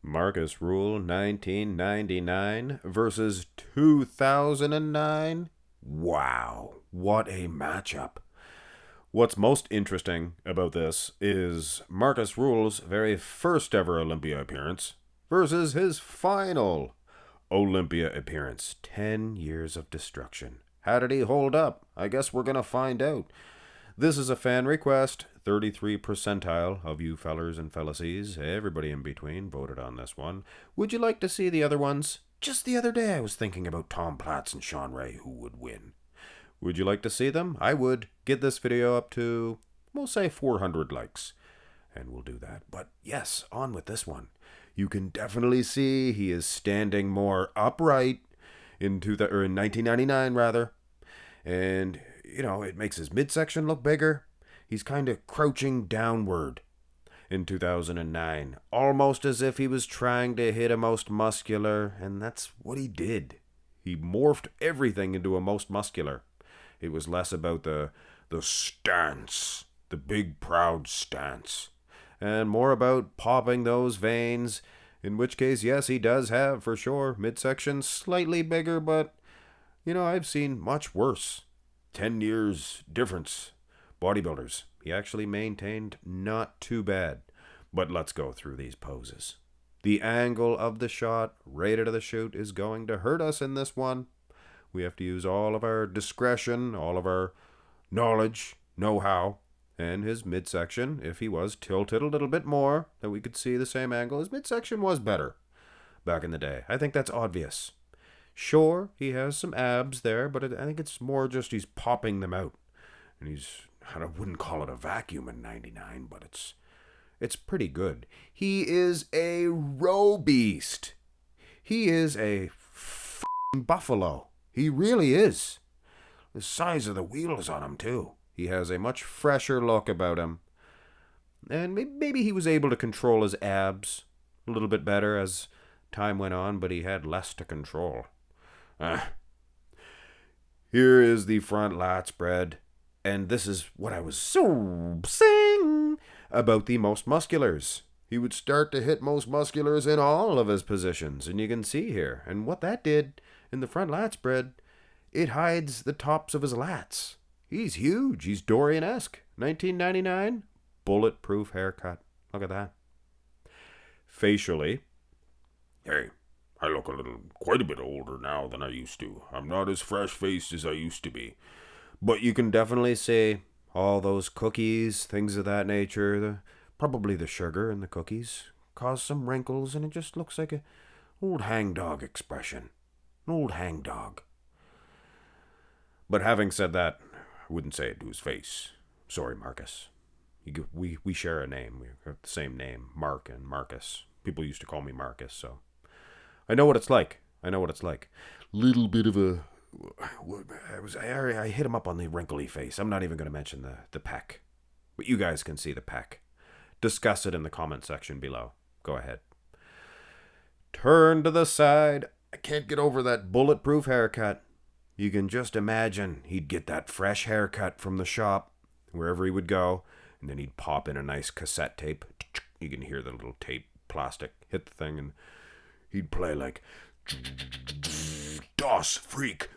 Markus Rühl 1999 versus 2009. Wow, what a matchup. What's most interesting about this is Markus Rühl's very first ever Olympia appearance versus his final Olympia appearance. 10 years of destruction. How did he hold up? I guess we're going to find out. This is a fan request. 33 percentile of you fellers and fellacies, everybody in between, voted on this one. Would you like to see the other ones? Just the other day I was thinking about Tom Platz and Sean Ray, who would win. Would you like to see them? I would. Get this video up to, we'll say 400 likes. And we'll do that. But yes, on with this one. You can definitely see he is standing more upright in 1999 rather. And, it makes his midsection look bigger. He's kind of crouching downward in 2009, almost as if he was trying to hit a most muscular, and that's what he did. He morphed everything into a most muscular. It was less about the stance, the big proud stance, and more about popping those veins, in which case, yes, he does have, for sure, midsection slightly bigger, but, I've seen much worse. 10 years difference. Bodybuilders, he actually maintained not too bad. But let's go through these poses. The angle of the shot, right out of the chute, is going to hurt us in this one. We have to use all of our discretion, all of our knowledge, know-how, and his midsection, if he was tilted a little bit more, that we could see the same angle, his midsection was better back in the day. I think that's obvious. Sure, he has some abs there, but I think it's more just he's popping them out. And I wouldn't call it a vacuum in 99, but it's pretty good. He is a row beast. He is a f***ing buffalo. He really is. The size of the wheels on him, too. He has a much fresher look about him. And maybe he was able to control his abs a little bit better as time went on, but he had less to control. Here is the front lat spread. And this is what I was so saying about the most musculars. He would start to hit most musculars in all of his positions. And you can see here. And what that did in the front lat spread, it hides the tops of his lats. He's huge. He's Dorian-esque. 1999, bulletproof haircut. Look at that. Facially, hey, I look quite a bit older now than I used to. I'm not as fresh-faced as I used to be. But you can definitely see all those cookies, things of that nature, probably the sugar in the cookies, cause some wrinkles, and it just looks like an old hangdog expression. An old hangdog. But having said that, I wouldn't say it to his face. Sorry, Markus. We share a name. We have the same name, Mark and Markus. People used to call me Markus, so I know what it's like. Little bit of a... I hit him up on the wrinkly face. I'm not even going to mention the pec. But you guys can see the pec. Discuss it in the comment section below. Go ahead. Turn to the side. I can't get over that bulletproof haircut. You can just imagine he'd get that fresh haircut from the shop, wherever he would go, and then he'd pop in a nice cassette tape. You can hear the little tape plastic hit the thing, and he'd play like... Das Freak.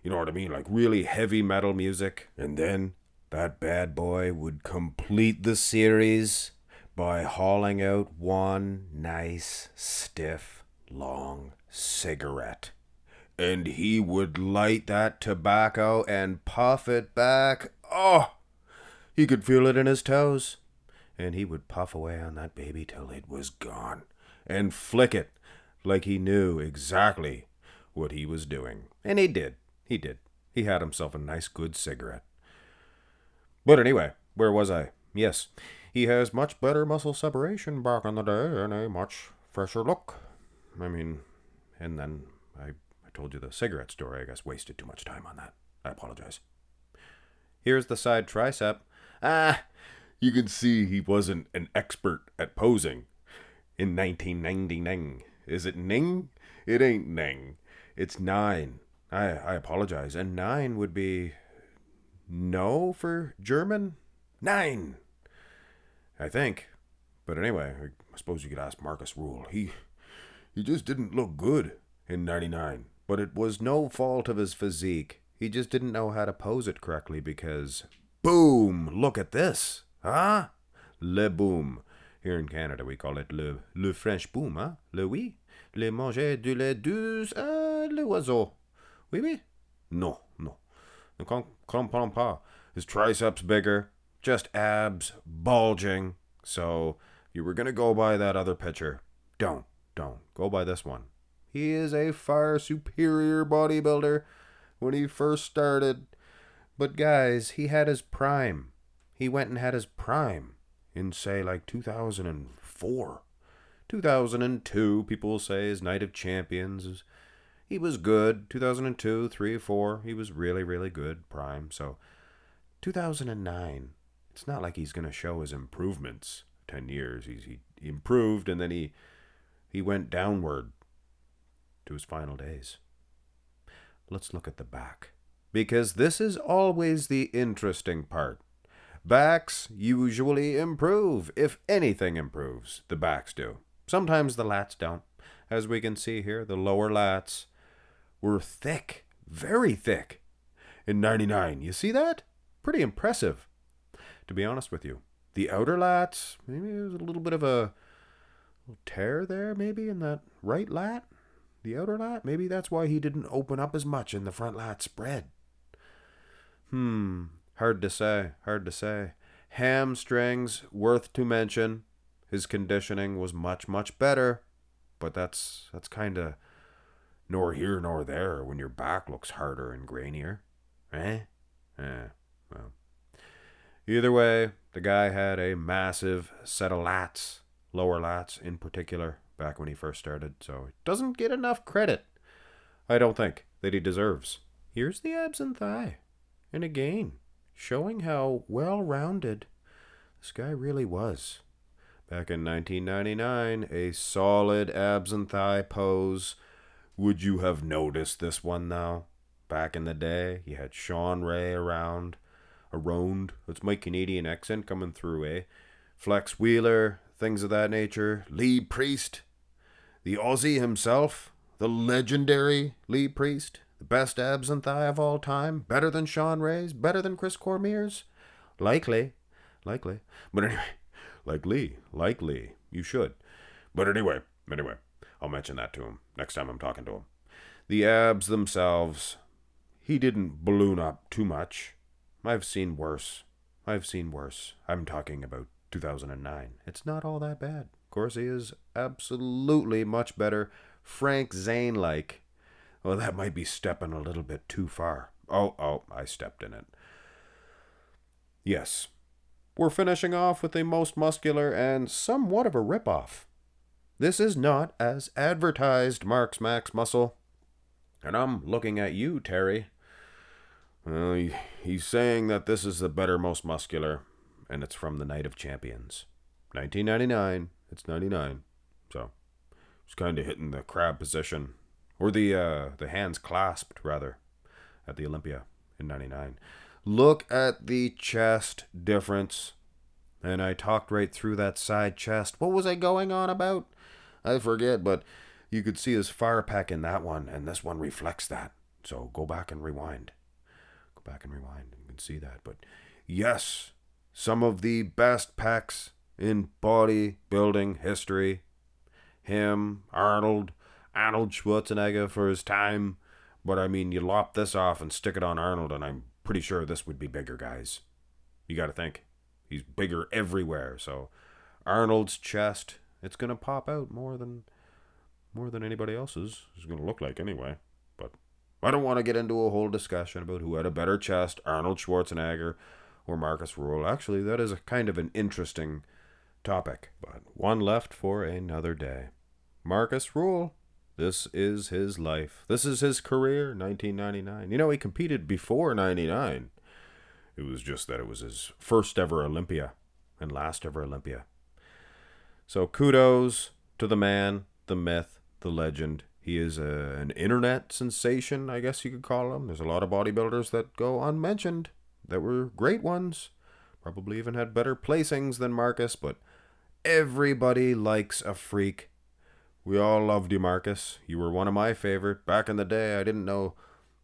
You know what I mean? Like really heavy metal music. And then that bad boy would complete the series by hauling out one nice, stiff, long cigarette. And he would light that tobacco and puff it back. Oh! He could feel it in his toes. And he would puff away on that baby till it was gone. And flick it like he knew exactly what he was doing. And he did. He had himself a nice good cigarette. But anyway, where was I? Yes, he has much better muscle separation back in the day and a much fresher look. And then I told you the cigarette story. I guess wasted too much time on that. I apologize. Here's the side tricep. You can see he wasn't an expert at posing in 1999. Is it ning? It ain't ning. It's 9. I apologize. And 9 would be no for German? 9. I think. But anyway, I suppose you could ask Markus Rühl. He just didn't look good in 99. But it was no fault of his physique. He just didn't know how to pose it correctly because, boom, look at this. Huh? Le boom. Here in Canada, we call it le French boom, huh? Le oui. Le manger du lait douce, le oiseau. Oui, oui? No, no. Ne comprends pas. His triceps bigger, just abs, bulging. So, if you were going to go by that other picture, don't. Go by this one. He is a far superior bodybuilder when he first started. But guys, he had his prime. He went and had his prime in, say, like 2004. 2002, people will say, his Night of Champions. He was good. 2002, 3, 4, he was really, really good, prime. So, 2009, it's not like he's going to show his improvements. 10 years, he improved, and then he went downward to his final days. Let's look at the back, because this is always the interesting part. Backs usually improve. If anything improves, the backs do. Sometimes the lats don't. As we can see here, the lower lats were thick, very thick, in 99. You see that? Pretty impressive, to be honest with you. The outer lats, maybe there's a little bit of a tear there, maybe, in that right lat. The outer lat, maybe that's why he didn't open up as much in the front lat spread. Hard to say. Hamstrings, worth to mention. His conditioning was much, much better. But that's kind of nor here nor there when your back looks harder and grainier. Well. Either way, the guy had a massive set of lats, lower lats in particular, back when he first started. So it doesn't get enough credit, I don't think, that he deserves. Here's the abs and thigh. And again, showing how well-rounded this guy really was. Back in 1999, a solid abs and thigh pose. Would you have noticed this one now? Back in the day, you had Sean Ray around. That's my Canadian accent coming through, eh? Flex Wheeler, things of that nature. Lee Priest, the Aussie himself, the legendary Lee Priest. The best abs and thigh of all time. Better than Sean Ray's. Better than Chris Cormier's. Likely. But anyway, like Lee. You should. But anyway, I'll mention that to him next time I'm talking to him. The abs themselves, he didn't balloon up too much. I've seen worse. I'm talking about 2009. It's not all that bad. Of course, he is absolutely much better. Frank Zane-like. Well, that might be stepping a little bit too far. Oh, I stepped in it. Yes. We're finishing off with a most muscular and somewhat of a ripoff. This is not as advertised, Mark's Max Muscle. And I'm looking at you, Terry. Well, he's saying that this is the better, most muscular, and it's from the Night of Champions. 1999, it's 99. So, it's kind of hitting the crab position. Or the hands clasped, rather, at the Olympia in 99. Look at the chest difference. And I talked right through that side chest. What was I going on about? I forget, but you could see his fire pack in that one, and this one reflects that. So go back and rewind. You can see that. But yes, some of the best packs in bodybuilding history. Him, Arnold Schwarzenegger for his time. But I mean, you lop this off and stick it on Arnold, and I'm pretty sure this would be bigger, guys. You got to think. He's bigger everywhere. So Arnold's chest, it's going to pop out more than anybody else's. It's going to look like anyway. But I don't want to get into a whole discussion about who had a better chest, Arnold Schwarzenegger or Markus Ruhl. Actually, that is a kind of an interesting topic, but one left for another day. Markus Ruhl, this is his life. This is his career, 1999. You know, he competed before 99. It was just that it was his first ever Olympia and last ever Olympia. So kudos to the man, the myth, the legend. He is an internet sensation, I guess you could call him. There's a lot of bodybuilders that go unmentioned that were great ones. Probably even had better placings than Markus, but Everybody likes a freak. We all loved you, Markus. You were one of my favorite. Back in the day, I didn't know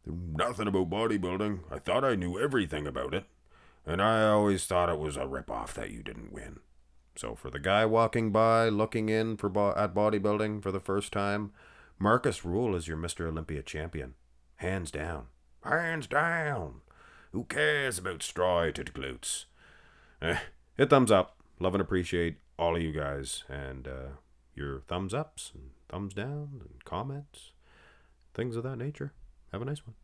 nothing about bodybuilding. I thought I knew everything about it. And I always thought it was a ripoff that you didn't win. So for the guy walking by, looking in at bodybuilding for the first time, Markus Ruhl is your Mr. Olympia champion. Hands down. Hands down. Who cares about striated glutes? Hit thumbs up. Love and appreciate all of you guys. And your thumbs ups and thumbs down and comments. Things of that nature. Have a nice one.